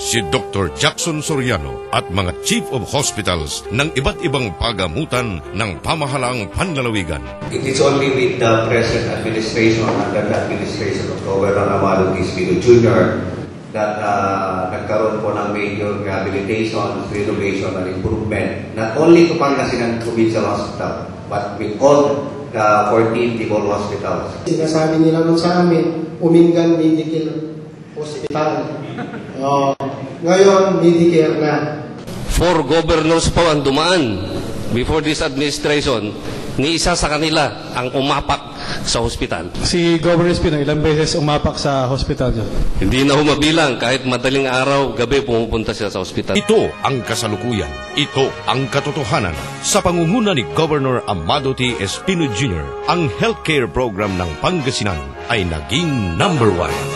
si Dr. Jackson Soriano at mga Chief of Hospitals ng iba't ibang pagamutan ng pamahalaang panlalawigan. It is only with the present administration, under the administration of Governor Amado Espino Jr. that nagkaroon po ng major rehabilitation, renovation, and improvement, not only to Pangasinan Provincial Hospital, but with all the 14 Tibol hospitals. Sinasabi nila nun sa amin, Umingan Medical Hospital. Ngayon, Medicare na. 4 governors po ang dumaan before this administration, ni isa sa kanila ang umapak sa hospital. Si Governor Espino, ilang beses umapak sa hospital niya? Hindi na humabilang, kahit madaling araw, gabi pumupunta siya sa hospital. Ito ang kasalukuyan. Ito ang katotohanan. Sa pangunguna ni Governor Amado T. Espino Jr., ang healthcare program ng Pangasinan ay naging #1.